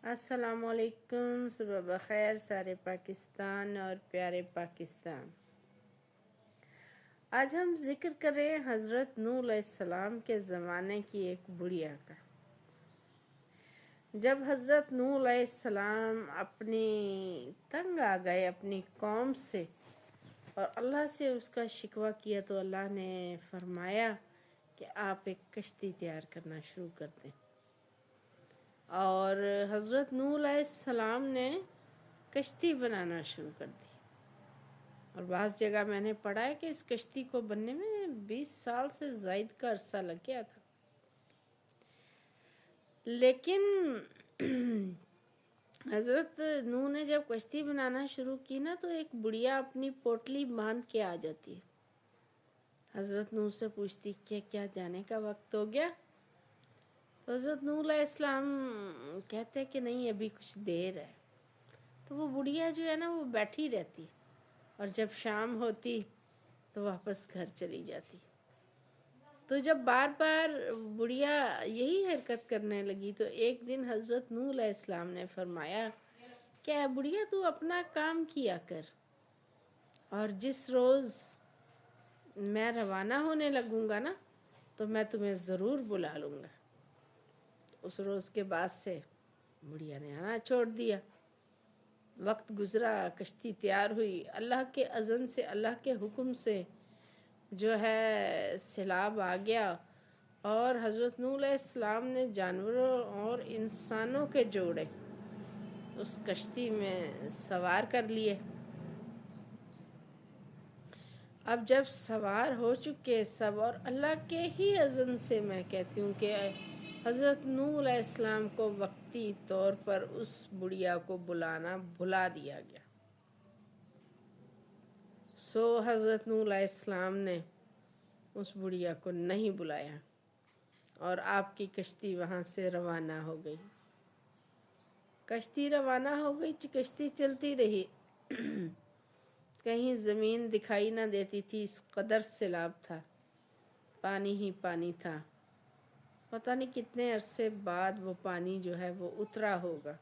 السلام علیکم، صبح بخیر سارے پاکستان اور پیارے پاکستان۔ آج ہم ذکر کریں حضرت نوح علیہ السلام کے زمانے کی ایک بڑھیا کا۔ جب حضرت نوح علیہ السلام اپنی تنگ آ گئے اپنی قوم سے اور اللہ سے اس کا شکوہ کیا تو اللہ نے فرمایا کہ آپ ایک کشتی تیار کرنا شروع کر دیں، اور حضرت نوح علیہ السلام نے کشتی بنانا شروع کر دی۔ اور بعض جگہ میں نے پڑھا ہے کہ اس کشتی کو بننے میں 20 سال سے زائد کا عرصہ لگ گیا تھا، لیکن حضرت نوح نے جب کشتی بنانا شروع کی نا تو ایک بڑھیا اپنی پوٹلی باندھ کے آ جاتی ہے۔ حضرت نوح سے پوچھتی کہ کیا جانے کا وقت ہو گیا؟ تو حضرت نوح علیہ السلام کہتے کہ نہیں، ابھی کچھ دیر ہے۔ تو وہ بڑھیا جو ہے نا وہ بیٹھی رہتی، اور جب شام ہوتی تو واپس گھر چلی جاتی۔ تو جب بار بار بڑھیا یہی حرکت کرنے لگی تو ایک دن حضرت نوح علیہ السلام نے فرمایا کہ اے بڑھیا، تو اپنا کام کیا کر، اور جس روز میں روانہ ہونے لگوں گا نا تو میں تمہیں ضرور بلا لوں گا۔ اس روز کے بعد سے بڑھیا نے آنا چھوڑ دیا۔ وقت گزرا، کشتی تیار ہوئی، اللہ کے اذن سے، اللہ کے حکم سے جو ہے سیلاب آ گیا، اور حضرت نوح علیہ السلام نے جانوروں اور انسانوں کے جوڑے اس کشتی میں سوار کر لیے۔ اب جب سوار ہو چکے سب، اور اللہ کے ہی اذن سے میں کہتی ہوں کہ حضرت نوح علیہ السلام کو وقتی طور پر اس بڑھیا کو بلانا بھلا دیا گیا۔ سو حضرت نوح علیہ السلام نے اس بڑھیا کو نہیں بلایا، اور آپ کی کشتی وہاں سے روانہ ہو گئی۔ کشتی روانہ ہو گئی، کشتی چلتی رہی، کہیں زمین دکھائی نہ دیتی تھی، اس قدر سیلاب تھا، پانی ہی پانی تھا۔ پتہ نہیں کتنے عرصے بعد وہ پانی جو ہے وہ اترا ہوگا۔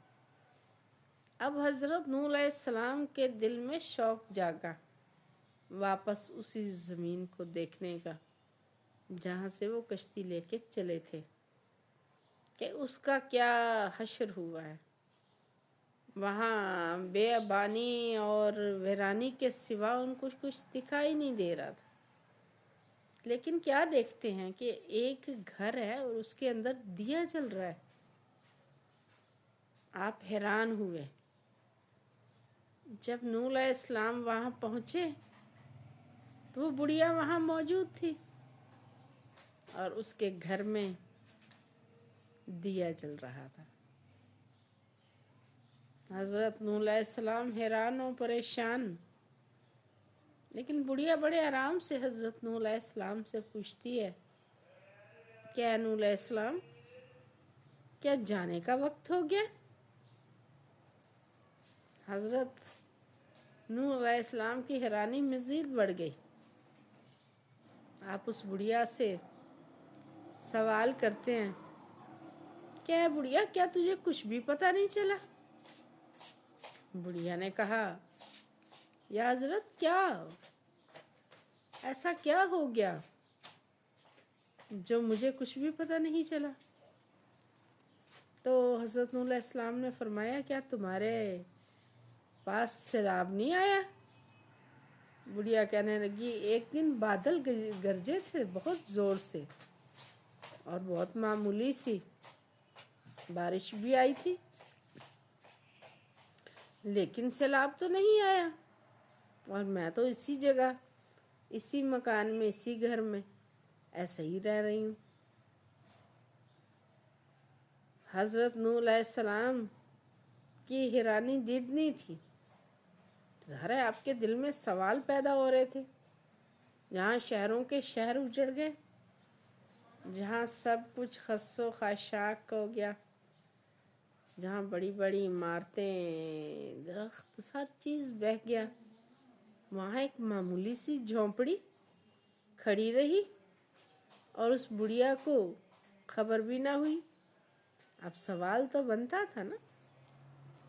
اب حضرت نوح علیہ السلام کے دل میں شوق جاگا واپس اسی زمین کو دیکھنے کا جہاں سے وہ کشتی لے کے چلے تھے، کہ اس کا کیا حشر ہوا ہے۔ وہاں بیابانی اور ویرانی کے سوا ان کو کچھ دکھائی نہیں دے رہا تھا، لیکن کیا دیکھتے ہیں کہ ایک گھر ہے اور اس کے اندر دیا جل رہا ہے۔ آپ حیران ہوئے۔ جب نوح علیہ السلام وہاں پہنچے تو وہ بڑھیا وہاں موجود تھی، اور اس کے گھر میں دیا جل رہا تھا۔ حضرت نوح علیہ السلام حیران و پریشان، لیکن بڑھیا بڑے آرام سے حضرت نوح علیہ السلام سے پوچھتی ہے کہ اے نوح علیہ السلام، کیا جانے کا وقت ہو گیا؟ حضرت نوح علیہ السلام کی حیرانی مزید بڑھ گئی۔ آپ اس بڑھیا سے سوال کرتے ہیں کہ اے بڑھیا، کیا تجھے کچھ بھی پتہ نہیں چلا؟ بڑھیا نے کہا یا حضرت، کیا ایسا کیا ہو گیا جو مجھے کچھ بھی پتہ نہیں چلا؟ تو حضرت نوح علیہ السلام نے فرمایا کیا تمہارے پاس سیلاب نہیں آیا؟ بڑھیا کہنے لگی ایک دن بادل گرجے تھے بہت زور سے، اور بہت معمولی سی بارش بھی آئی تھی، لیکن سیلاب تو نہیں آیا، اور میں تو اسی جگہ، اسی مکان میں، اسی گھر میں ایسے ہی رہ رہی ہوں۔ حضرت نوح علیہ السلام کی حیرانی دیدنی تھی، ظاہر ہے آپ کے دل میں سوال پیدا ہو رہے تھے۔ جہاں شہروں کے شہر اجڑ گئے، جہاں سب کچھ خس و خاشاک ہو گیا، جہاں بڑی بڑی عمارتیں، درخت، ہر چیز بہہ گیا، وہاں ایک معمولی سی جھونپڑی کھڑی رہی، اور اس بڑھیا کو خبر بھی نہ ہوئی۔ اب سوال تو بنتا تھا نا